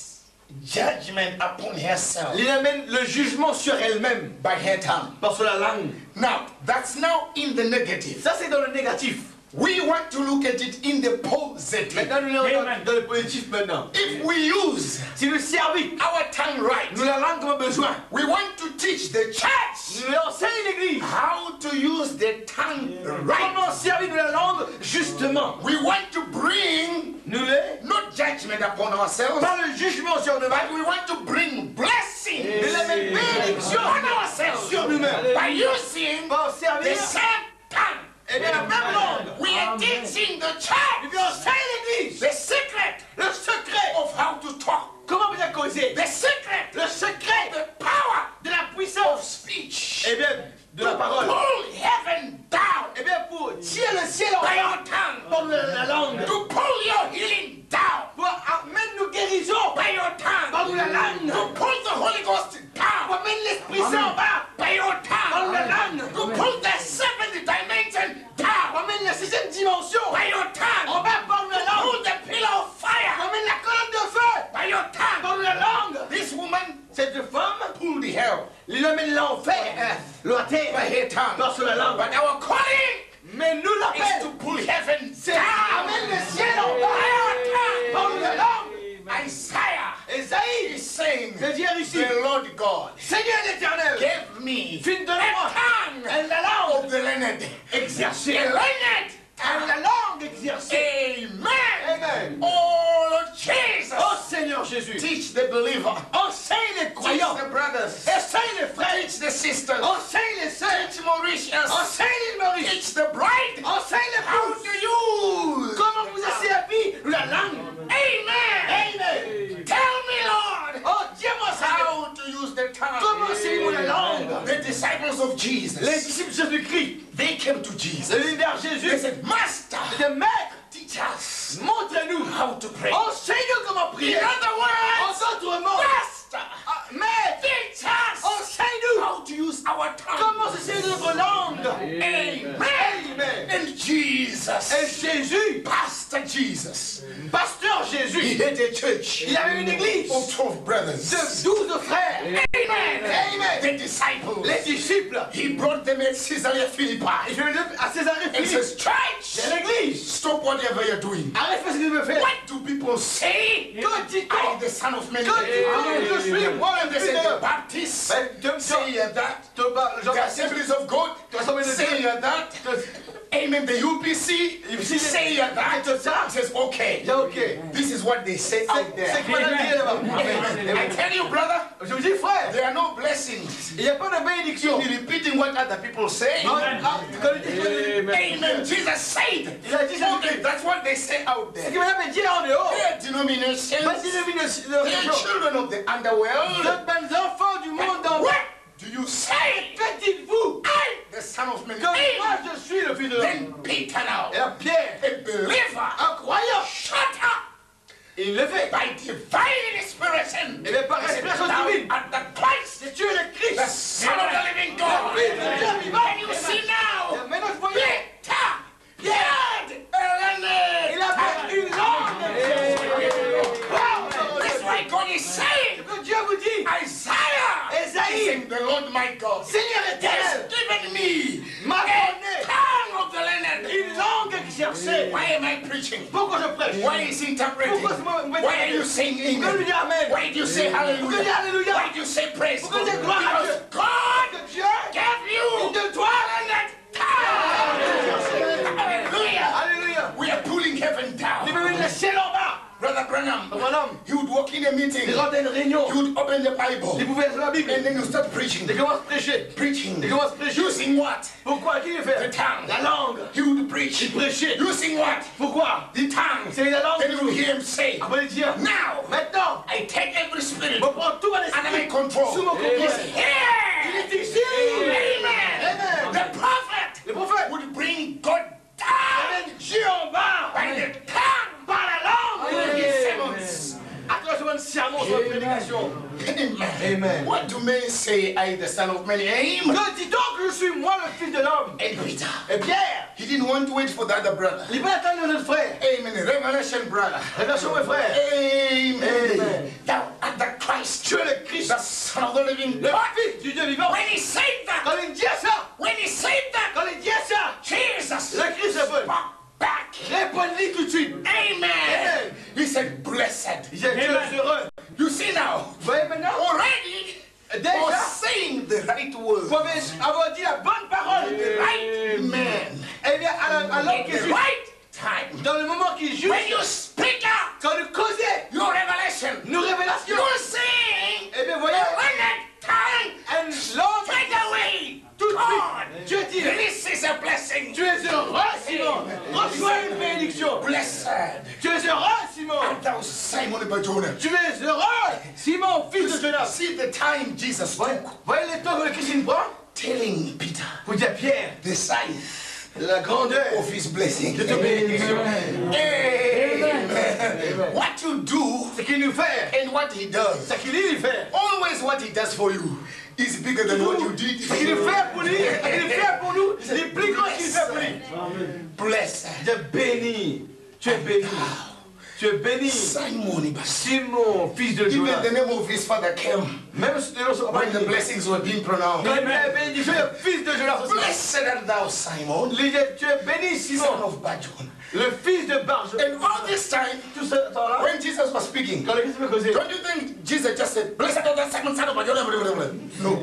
judgment upon herself il amène le jugement sur elle-même by her tongue. par sur la langue. Now, that's now in the negative. Ça c'est dans le négatif. We want to look at it in the positive. Maintenant nous allons dans le positif maintenant. If we use Si nous servons our tongue right, nous la langue comme besoin, we want to teach the church nous enseignons l'église. how to use the tongue right. Comment servir de la langue justement. We want to bring Nous les, not judgment upon ourselves, pas le jugement sur nous-mêmes, but we want to bring blessing mais la même bénédiction on ourselves sur nous-mêmes. by using Pas the servir, same tongue. et bien la même langue. We are teaching the Et church puis enseigne l'église. the secret Le secret, of how to talk, comment bien causer. the secret, Le secret the power de la of puissance. speech. Eh bien, de la parole. Pull heaven down Eh bien, pour tirer le ciel en by bas your tongue. par la langue. To pull your healing down Pour amener nos guérisons by your par tongue. la langue. To pull the Holy Ghost Pour down amener l'Esprit Saint en bas by your par la tongue. langue. To pull the seventh dimension Pour down amener la sixième dimension by your en tongue. bas par la To pull langue. the pillar of Pour fire amener la colonne de feu by your par tongue. la langue. This woman Cette femme, pulled hell il amène l'enfer, la by terre her tongue. par sur la langue. But our calling Mais nous is l'appelons. to pull heaven C'est down amener le ciel en by bas our par tongue. la langue. Isaiah Esaïe, is saying, c'est dire ici, the Lord God Seigneur l'Éternel, gave me fin de a la tongue et la langue of the learned. exercée. A learned Et tongue. la langue exercée. Amen. Amen. Oh Lord Jesus, Oh Seigneur Jésus, teach the believer, enseigne les teach croyants, the brothers, enseigne les frères, teach the sisters, enseigne les sœurs, teach Mauritius, enseigne les Maurice, teach the bride enseigne les how pouces. to use. Comment vous avez servi la langue? Amen. Amen. Tell me, Lord, Oh, dis-moi Seigneur, how to use the tongue. comment enseignez-vous la langue? The disciples of Les Jesus, disciples de Jésus-Christ, they came to Jesus. ils viennent vers They Jésus, said, Master, de Maître, teach us montre-nous, how to pray. enseigne-nous comment In prier. other words, En d'autres mots, Master, Maître, teach us enseigne-nous how to use our tongue. comment se servir notre langue. Amen. Amen. And Jesus, Et Jésus, Pastor Jesus, pasteur he Jésus, had a church il avait une église of 12 brothers. de 12 frères. Amen. Amen. The disciples, Les disciples, he brought them at Caesarea Philippi et je vais dire à Césarée and Philippe, says, Church, c'est l'église. stop whatever you're doing. Arrête ce que tu veux faire. What do people say? Que I, dit-on? the Son of Man, Que dit-on? Je suis moi and le they fils say de the Baptists Ben, say that. The Jean-Baptiste, Assemblies of God say that. Amen. The UPC say that. He says, okay. c'est ok. This is what they say out C'est there. quoi la vie là-bas? Amen. I tell you, brother, Je vous dis, frère, there are no blessings il n'y a pas de bénédiction. in repeating what other people say. Amen. Jesus said. Il a dit Okay, that's what they say out ce there. qu'il m'a dit en dehors. Their denominations, Pas de dénomination. they're children of the underworld. De belles enfants du monde en bas. What do you say? Que dites-vous? I, the Son of Man, Que moi je suis le fils de l'homme. then Peter now, Et là, Pierre, a believer, un croyant, shut up il le fait. by divine inspiration. Et bien par He said, inspiration "Thou divine, art the Christ, c'est tu es le the Christ. Son of the living God." Le Fils de Dieu vivant. And you see now, Maintenant vous voyez, Peter, il a une langue. Wow. that's why God is saying, Que Dieu vous dit, Isaiah, Esaïe, is saying, the Lord my God Seigneur has éternel, given me m'a a donné tongue of the learned. une langue exercée. Why am I preaching? Pourquoi je prêche? Why is he interpreting? Pourquoi c'est moi- Why are you saying Pourquoi lui amen? dire amen? Why do you say Pourquoi dire hallelujah? alléluia? Why do you say praise? Pourquoi dire gloire à Because Dieu? God Que Dieu gave you de toi, learned tongue. Hallelujah. alléluia. We are pulling heaven Il down. veut le ciel en bas. Brother Branham, Branham, he would walk walk in a meeting, Il rentre à une réunion. you would open the Bible, Il pouvait être la Bible. and then you start preaching. Il commence à prêcher. Preaching. Il commence à prêcher. Using what? Pourquoi? Qui le fait? The tongue. La langue. He would preach. Il prêchait. Using what? Pourquoi? The tongue. C'est la langue. Then you will hear him say, Après il dit, now maintenant, I take every spirit je prends tout à under my l'esprit control. sous mon contrôle. He's Il here. est ici. Amen. Amen. The prophet Le prophète would bring God down amène Dieu en bas by the tongue, par la langue. in his sermons. À travers ce sermon sur la prédication. Amen. Amen. What do men say? I, the son of man, am? Que dis donc que je suis moi le fils de l'homme? And Peter, Et Pierre, he didn't want to wait for the other brother. il va attendre notre frère. Amen. Revelation, brother. Révélation, mes frères. Amen. Amen. Thou art the Christ, Tu es le Christ, the Son of the living le God. fils du Dieu vivant. When he said that, Quand il dit ça, when he said that, quand il dit ça, Jesus le Christ répond. spoke back. Répondez tout de suite. Amen. Amen. He said, blessed. Il dit, tu es heureux. You see now, Vous voyez maintenant? already was Déjà, saying the right word. vous avez avoir dit la bonne parole. The right man. Eh bien, à l'homme At qui the est juste, right time. dans le moment qui est juste, When you speak out quand nous causons your revelation, nos révélations, you're saying, eh bien, the voyez, right time, un l'homme, straight away, tout de God, suite, Dieu dit, this is a blessing. tu es heureux, Simon. Reçois une bénédiction. Blessed Tu es heureux, Simon. art thou, Simon Barjona. Tu es heureux, Simon, fils de Jonas. See the time Jesus Voyez, took voyez les temps que le Christ prend telling Peter pour dire Pierre, the size la grandeur of his blessing. de ta bénédiction. Amen. What you do Ce qu'il nous fait, and what he does, ce qu'il lui fait, always what he does for you is bigger than what you did. ce qu'il fait pour lui, ce qu'il fait pour nous, c'est plus grand qu'il fait pour lui. Blessed. Tu es béni, tu es béni, tu es béni. Simon Ibas. Simon, fils de Even Jonas. the name of his father came Même si nous sommes when the blessings were being pronounced. la bénédiction, le fils de Jonas. Blessed art thou, Simon, Tu es béni, son Simon, of Barjona. le fils de Barjona. And all this time, Tout ce temps-là, when Jesus was speaking, quand le Christ me causait, don't you think Jesus just said, blessed art thou, Simon, son of Barjona? No.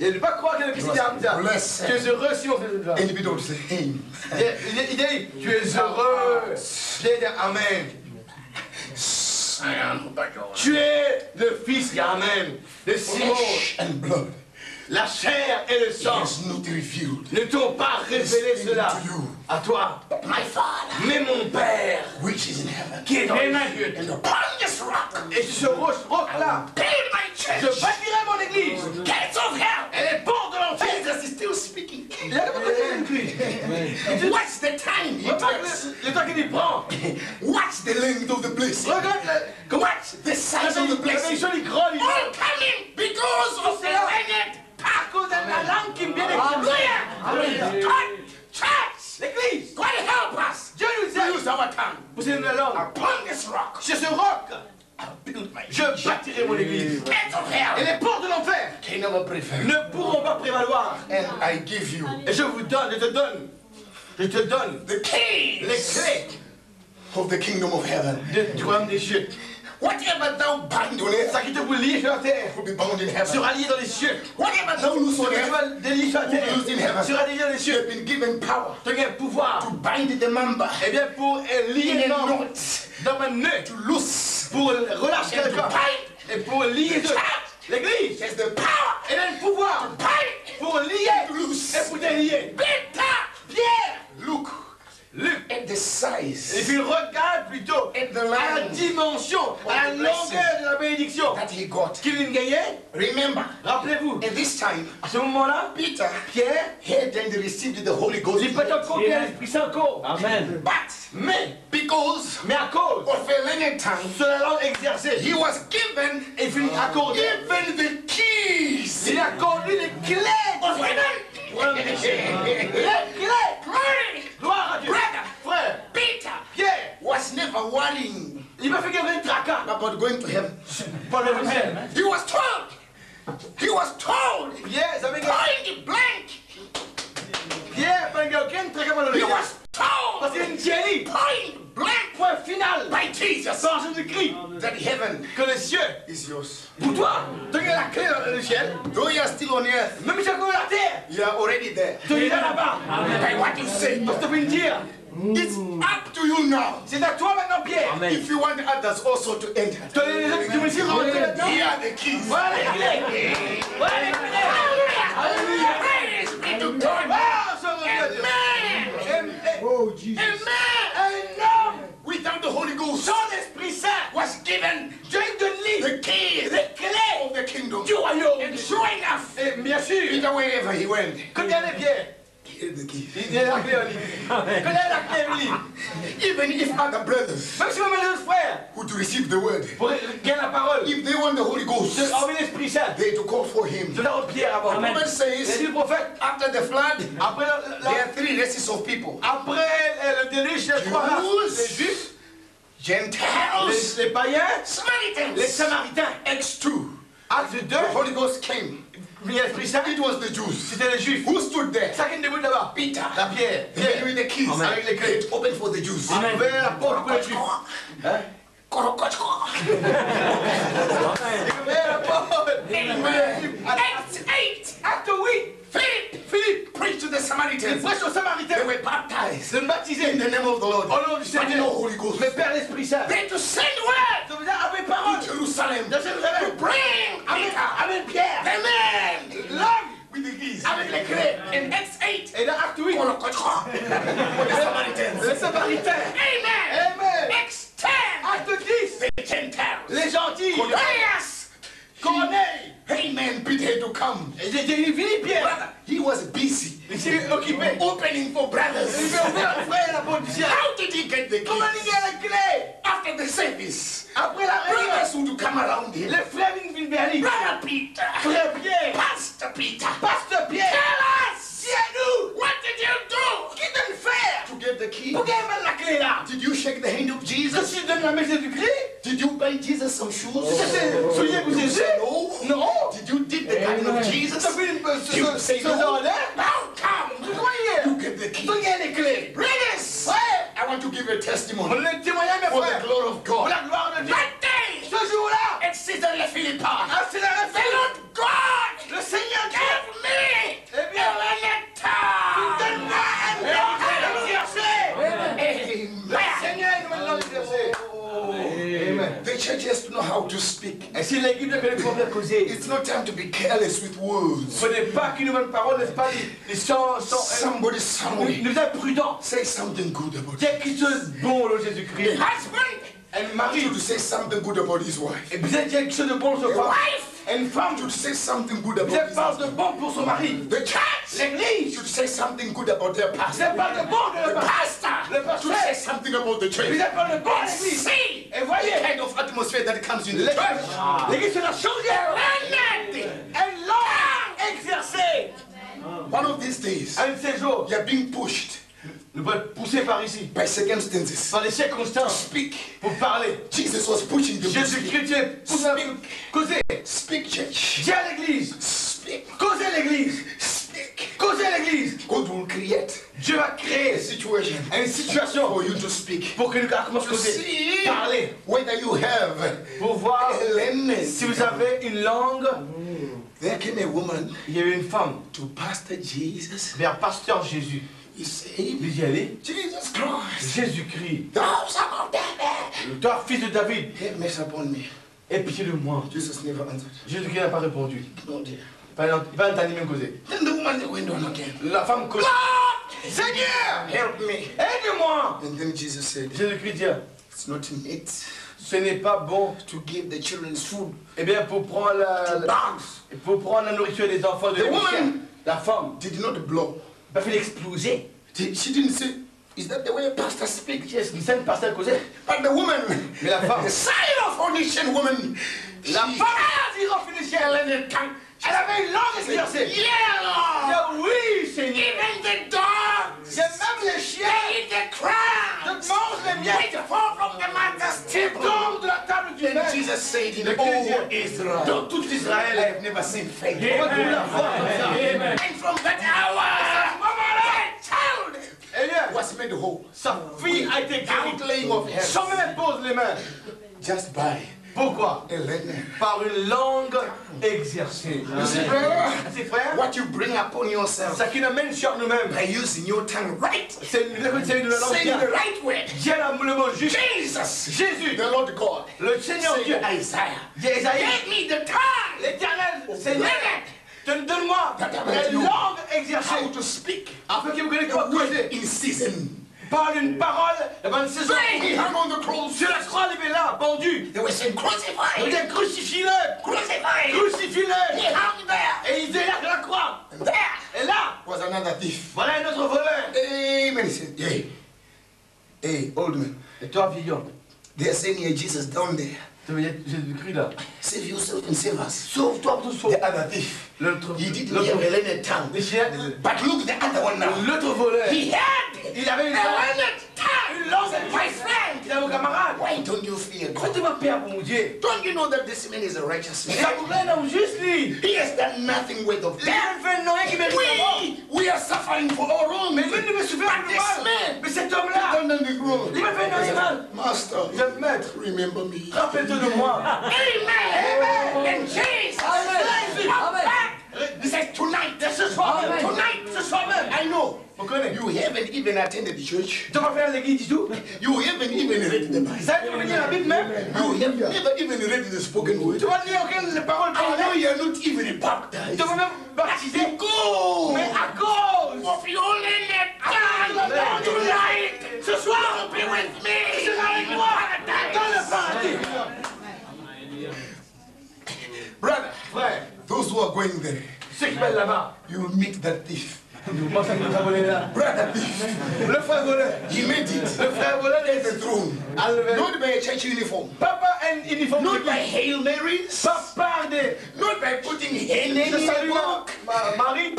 il ne peut pas croire que le Christ dit à ça. Blessed. Tu es heureux, Simon, fils de Jonas. And Peter would say, hey, Il dit, tu es heureux. J'ai dit Amen. son of Barjona. Tu es le fils d'Amen, de Simon. Flesh and blood La chair et le sang has not revealed ne t'ont pas révélé cela to you, à toi. but my Father, Mais mon Père, which is in heaven. qui est dans les cieux, And upon this rock, et sur ce roc-là, build my je church. bâtirai mon église. Gates of hell. Et les portes de l'enfer. Jesus is still speaking. Il a pas continué l'église. What's the time he takes? Le temps qu'il y prend. What's the length of the blessing? Regarde comment What's the size of the la blessing? bénédiction est grande. All coming because of the learned À cause de la langue qui me vient Hallelujah. God, church, l'église. God help us. Dieu nous To aide. use our tongue. Vous savez la langue. Upon this rock, Sur ce roc, I'll build my je bâtirai mon église. gates of Et hell. les portes de l'enfer Can never prevail. ne pourront pas prévaloir. And I give you Et je vous donne, je te donne the keys les clés of the kingdom of heaven. du royaume des cieux. Whatever thou bind on earth Ça qui te vous lie sur la terre will be bound in heaven. sera lié dans les cieux. Whatever thou loose Ce on que tu earth vas délier sur la terre will be loosed in heaven. sera lié dans les You cieux. have been given power Tu as un pouvoir. to bind the member Eh bien, pour lier in a dans knot, dans ma nœud, to loose pour relâcher and to quelqu'un bind. et pour lier The deux. church L'église, has the power elle a le pouvoir to bind, pour lier to loose. et pour délier. Peter, Pierre, look Luc, at the et size puis regarde plutôt and the à la line dimension, à la longueur de la bénédiction that he got. qu'il gagnait. Remember, Rappelez-vous, at this time, à ce moment-là, Peter Pierre, had and received the Holy Ghost. il peut encore bien l'Esprit Saint encore. Amen. But Mais because à cause of a learned tongue, de la langue exercée, he was given il fut accordé, even the keys il a accordé les clés of heaven. les clés. Glory, Gloire à Dieu. brother, Frère, Peter Pierre, was never worrying il m'a fait qu'il y avait un tracas. about going to heaven. Pendant le ciel. He was told, Pierre, ça veut dire point blank, Pierre, pendant qu'il n'y a aucun tracas pendant le he ciel. was Parce qu'il y a une diélie. point blank Point final. by Jesus Par Jésus-Christ. that heaven Que le ciel, is yours. pour toi, donne la clé dans le ciel. Though you are still on earth, Même si tu es encore la terre, you are already there. tu es déjà là-bas. By what you say, Donc je te peux dire, it's up to you now. c'est à toi maintenant, Pierre. If you want others also to enter, Tu veux aussi rentrer là-dedans. here are the keys. Voilà les clés. Voilà les clés. Alléluia. Praise be to God. Ah, ça va Dieu. Amen. Oh, Jesus. Amen. Un homme Without the Holy Ghost sans l'Esprit Saint, was given Dieu donne the keys les clés of the kingdom. du royaume. And sure enough, Et bien sûr, Peter, wherever he went, quand il y a les pierres, he had the keys. il y a la clé au lit. Quand il y a la clé au lit, Even if other brothers même si même les autres frères, who to receive the word, pour gagner la parole, if they want the Holy Ghost, de envoyer l'Esprit Saint, they had to call for him. je leur Pierre avant. The prophet Il says, dit le prophète, after the flood, après there are three races of people: après le déluge, les trois races, les Juifs, Gentiles, les païens, Samaritans. les Samaritains. Acts 2. Acte 2, The Holy Ghost came. il y a l'Esprit Saint, It was the Jews. c'était les Juifs. Who stood there? Chacun debout là-bas. Peter. La pierre, The man with the keys. avec les clés. It opened for the Jews. Il ouvrait la porte pour les Juifs. Hein? Il ouvrait la porte. Amen. Acts 8. Acte 8, Philippe Preach to the il Samaritans. prêche aux They Samaritains were baptized de baptiser in the name of the Lord. au nom du But no Seigneur. Holy Ghost. Mais Père l'Esprit Saint, They had to send word ça veut dire avec parole. to Jerusalem Dans Jérusalem, to bring Peter, avec Pierre, the man, l'homme, with the keys. avec les clés. In Acts 8. Et dans Acte 8, For the Samaritans. les Samaritains. Amen. Amen. Acts 10. Acte 10, The Gentiles. les gentils. Cornelius. Corneille. Amen. Peter had to come. Et j'étais venu, Pierre. Brother, he was busy Il s'est occupé. opening for Il brothers. fait ouvrir le frère et la porte du ciel. How did he get the Comment il keys? y a la clé? After the service, Après la réunion, brothers would come around him. les frères viennent vers lui. Brother Peter, Frère Pierre, Pastor Peter, Pasteur Pierre, tell us, dis-nous, what did you do qui donne faire? to get the key? Pour qu'elle mette la clé là. Did you shake the hand of Que Jesus? tu donnes la main Jésus-Christ? Did you buy Jesus some shoes? C'est soulier pour You Jésus? say no. Non. Did you dip the garden of Jesus? Tu as fait You say ce no. jardin? Now come. Tu croyais? You get the key. Tu gagnes les clés. Brothers, Ouais. I want to give a On testimony est témoignage, mes for the frères. glory of Pour God. la gloire de Dieu. That day, Ce jour-là, at Caesarea Philippi, ah, c'est la the référence. Lord God Le Seigneur Dieu gave me Eh bien, a letter. donne-moi un nom exercé. Le Amen. Seigneur nous maintenant exercé. Amen. The church has to know how to speak. Et si l'équipe ne connaît pas bien causer, It's not time to be careless with words. ce n'est pas qu'une bonne parole, n'est-ce pas? Les sans, Somebody somewhere nous êtes prudents. say something good about it. Dire quelque chose de bon au The Jésus-Christ. husband Un mari, should say something good about his wife. et vous êtes dire quelque chose de bon sur The sa femme. wife Une femme, should say something good vous about êtes his parle de husband. bon pour son mari. The church L'église, should say something good about their vous pastor. êtes parle de bon de The la pastor Le should say pasteur, something about the vous church. êtes parle de bon à And l'église. see Et the voyez, kind of atmosphere that comes in the church. l'église sera changée. Learned. Un long exercé. One of these days, Un de ces jours, you are being pushed nous allons être poussés par ici, by circumstances. par les circonstances, Speak. pour parler. Jesus was pushing them to speak. Jésus-Christ, tu es poussé à causer. Speak, church. Dis à l'église, Speak. causez l'église, Speak. causez l'église. God will create Dieu va a créer situation une situation for you to speak. pour que nous commençons à To causer. see Parler. whether you have Pour voir a learning. si vous avez une langue. There came a woman Il y avait une femme to Pastor Jesus. vers Pasteur Jésus. He said, Il dit, allez, Jesus Christ, Jésus-Christ, thou son of David, toi fils de David, have mercy upon me. aie pitié de moi. Jesus never answered. Jésus-Christ n'a pas répondu. No dear. Il va entendre même causer. Then the woman went on again. La femme cause. Lord, Seigneur, help me. aide-moi. And then Jesus said, Jésus-Christ dit, it's not meet ce n'est pas bon, to give the children food eh bien, pour prendre la nourriture des enfants de The les woman- chiens. La femme, did not blow. il a fait exploser. She didn't say, is that the way a pastor speaks? Est-ce que c'est une pasteur causée? But the woman, Mais la femme, the Syrophoenician woman, la femme syrophénicienne, elle avait une langue exercée. yeah, Elle Lord. dit, oui, Seigneur. Even the dogs, Il y a même les chiens they eat the crumbs, qui mangent les miettes which fall from the master's qui table. tombent de la table du And maître. Jesus said, in Le all Christ dit, Israel, dans tout I Israël, have never seen faith. on va trouver la foi comme ça. And from that hour, that child Eh bien, was made whole. Sa fille a été guérie. Without laying of hands. Sans même pose les mains. Just by Pourquoi? a learner. Par une langue exercée. You see, brother, Ses frères, what you bring upon yourself ce qui nous mène sur nous-mêmes, by using your tongue right, c'est une langue saying bien. the right word. Dieu le mot juste. Jesus, Jésus, the Lord God, le Seigneur Dieu, saying Isaiah, Isaïe, give me the tongue, l'Éternel, Seigneur, donne-moi That I la might know langue how exercée, to speak afin que vous connaissiez a quoi word causer. in season. Parle une parole, et ben c'est ça. He hung on the cross. Sur la croix, il est là, pendu. They were saying, Il crucify, dit crucifie-le, crucify. He crucifie-le. hung there. Et il est là sur la croix. And there Et là, was another thief. voilà un autre voleur. Amen. He said, hey, old man. Et toi, vieil homme, They are saying here, Jesus down there. tu veux dire Jésus-Christ là. Save yourself and save us. Sauve-toi pour tout sauver. The other thief. L'autre He didn't have a learned tongue. But look the other one now. L'autre voleur, He had il avait une a langue. learned tongue. Une langue, My friend. il a mon camarade. Why don't you fear Pourquoi God? tu vas perdre mon Dieu? Don't you know that this man is a righteous Il man? a trouvé un homme juste lui. He has done nothing worth of Il death. a fait rien qui mérite la mort. We are suffering for our wrong. Mais lui ne me souffre But pas this mal. man, Mais cet homme-là, down on the ground. il m'a fait un mal. Master, Il va me mettre. remember me. Rappelle-toi de moi. Amen. And Jesus. Amen. Come back. He says tonight. Ce soir même. Tonight. Ce soir même. I know. On connaît. You haven't even attended the church. Tu vas faire l'église du tout. You haven't even read the Bible. Ça tu veux lire la Bible même. You have never even read the spoken word. Tu vas lire aucune parole I know parlée. you are not even baptized. Tu vas même baptiser. Go. Mais à cause Of your learned tonight. ce soir, Be with me. tu seras avec moi dans le paradis. Brother, Frère, those who are going there, ceux qui veulent là-bas, you will meet that thief. nous pensons que nous avons les là. Brother thief. Le frère voleur, He made it. le frère voleur est The throne. enlevé. Not by a church uniform. Papa un uniforme Not by d'église. Hail Marys. Papa de Not by putting her name de in a salut book. Marie.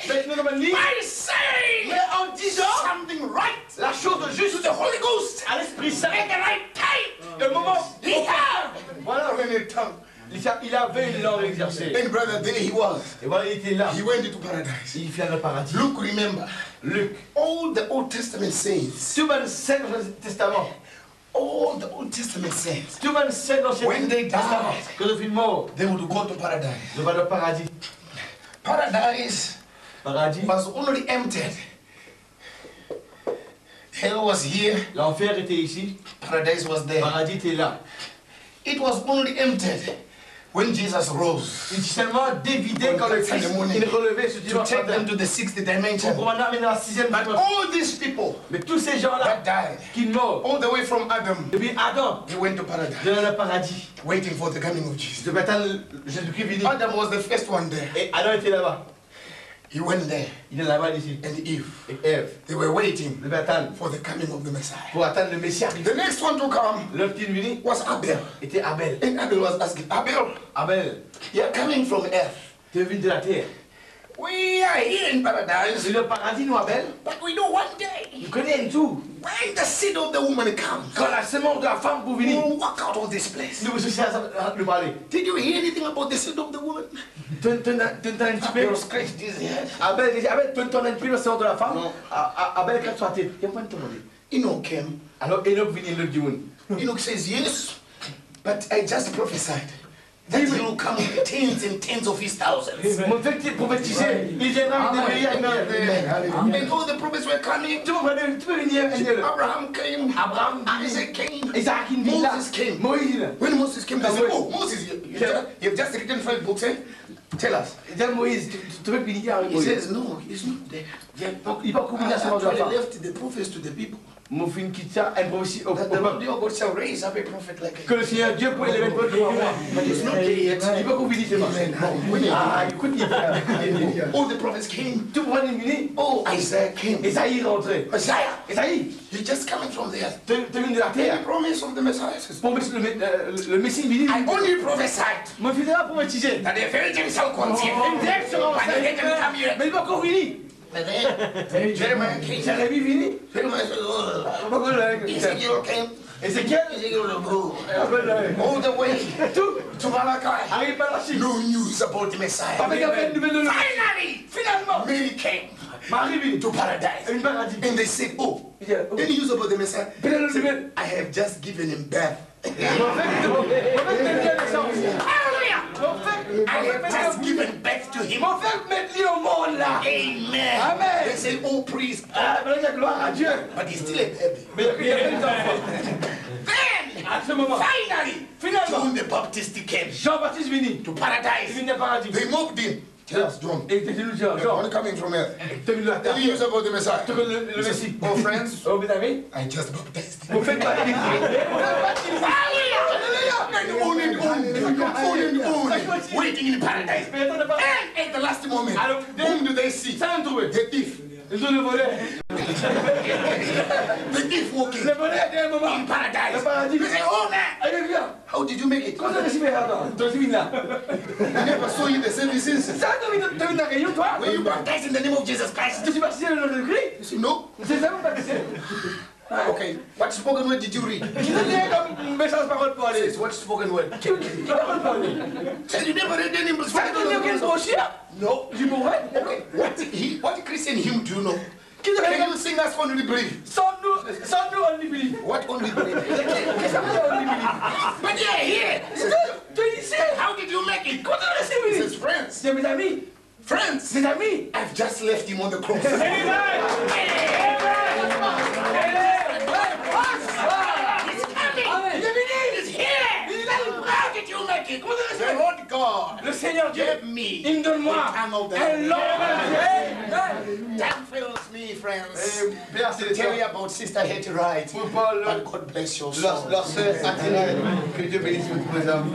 Mais nous avons dit, By saying mais en disant something right la chose to juste the Holy Ghost à l'Esprit Saint. at the right time. Le moment, He had voilà, a learned tongue. il avait une langue exercée. And brother, there he was. Et voilà, il était là. He went into paradise. Il vient le paradis. Look, remember, Luc, all the Old Testament saints, tout le Saint Testament, all the Old Testament saints, tout le Saint Ancien when they Testament, died, quand ils sont morts, they would go to paradise. ils vont le paradis. Paradise Paradis, was only emptied. Hell was here, l'enfer était ici, paradise was there. paradis était là. It was only emptied when Jesus rose Il est seulement dévidé quand le Christ il relevait ce to dimanche take them matin. to the sixth Pour dimension. m'en amener dans la sixième But dimension. all these people Mais tous ces gens-là that died, qui meurent, all the way from Adam, depuis Adam, they went to paradise, dans le paradis, waiting for the coming of Jesus. de attendre Jésus-Christ venir. Adam was the first one there. Et Adam était là-bas. He went there, Il est là-bas ici. and Eve. Et Ève They were waiting devait attendre for the coming of the Messiah. pour attendre le Messie arrive. The next one to come L'homme qui est venu was Abel. était Abel. And Abel was asking, Abel, Abel, you're coming from earth. tu es venu de la terre. We are here in C'est paradise, le paradis, nous, Abel. but we know one day, Nous connaissons tout. when the seed of the woman comes, Quand la semence de la femme pour we venir, will walk out of this place. nous vous soucions de parler. Did you hear anything about the seed of the woman? Tu entends un petit peu. Abel scratched his head. Abel, dit, Abel, tu entends un petit peu la semence de la femme. Non. Abel, quand tu as été, il n'y a pas de temps. Enoch came. Alors, Enoch vient le du monde. Enoch says, yes, but I just prophesied that he will come with tens and tens of his thousands. Mon fait qui est prophétisé, il viendra avec des veillères. And all the prophets were coming. Tu peux venir, Abraham came. Abraham, Isaac came. Isaac, il vient là. Moses came. Moïse, il est là. When Moses came, they Ah, said, oui. oh, Moses, you've just written 5 books, eh? Tell us. Dis Moïse, tu peux venir avec He Moïse. says, no, he's not there. Il va couper I la semence de la actually femme. left the prophets to the people. Mon film quitte ça, un prophétie au That the Lord peuple. your God shall raise up a prophet like Que le Seigneur Dieu peut élever le peuple devant moi. But he's not there yet. Il va couper c'est pas. Ah, écoute, All the prophets came. tout le monde est venu. Oh, Isaiah came. Esaïe est rentré. Messiah, Esaïe, you're just coming from there. tu es venu de la The terre. promise of the Messiah says, Pour le Messie est venu. I only prophesied Mon fils est là pour prophétiser. that the virgin shall conceive. Une vierge sera But they didn't come enceinte. yet. Mais il va encore venir. But then Jeremiah came. Jérémie vini. Jeremiah said, oh, Ezekiel. Ezekiel came. Ezekiel. Ezekiel will go Appelle all the way tout. to Malachi. Arrive par la Chine. No news about the Messiah. Avec un peu de nouvelle de l'eau. Finally, Finalement, Mary came. M'arrive to paradise. une paradis. And they said, oh, Yeah. then he used about the Messiah. Peut-être le semaine. I have just given him birth. I have just given birth to him. Mon frère met lui au monde là. Amen. Amen. They say, oh, praise God. Ah, mais là, gloire à Dieu. But he's still a baby. Mais il y a des enfants. Then, À ce moment, finalement, John the Baptist came Jean-Baptiste vini. to Il paradise. vient au paradis. They mocked him. Tell us, John. Et il était nous dire, The Jean, one coming from earth. tu as vu la terre. Tell us about the Messiah. Tu connais le Messie. Oh, friends, Oh, mes amis, I just baptized him. vous faites pas baptiser. And on and on, waiting in paradise. Mais attendez pas. And at the last moment, Alors, whom do they see? Ça, on trouve. The thief. Ils ont le volet. The thief walking Le volet à un moment. in paradise. Le paradis. They say, oh man, Allez, viens. how did you make it? Quand tu as reçu mes radars, tu as reçu là. I never saw you in the services. Ça, tu as vu la réunion, toi? Were you baptized in the name of Jesus Christ? Tu suis baptisé dans le nom de Christ? You say, no. C'est ça, mon baptisé. Okay, what spoken word did you read? Qui te dit comme message parole pour aller? Yes, what spoken word? Qui parole pour aller? Tell you never read any Ça te dit aucun gros chien? No. Je mourrais. Okay, what Christian hymn do you know? Qui te Can dit you sing us only believe? sans nous, on y believe. What only believe? Qu'est-ce que ça veut dire, on y believe? But yeah, here. Tu es ici. How did you make it? Quand tu as reçu, He oui. says, friends, C'est mes amis. friends, Mes amis. I've just left him on the cross. How did you make it? The Lord God Le Seigneur Dieu, gave me il me donne moi eternal un life. long. That fills me, friends. Père, c'est To tell you about Sister Hetty Wright. pour Paul, But God bless your soul. leur sœur Athéna, que Dieu bénisse votre présence.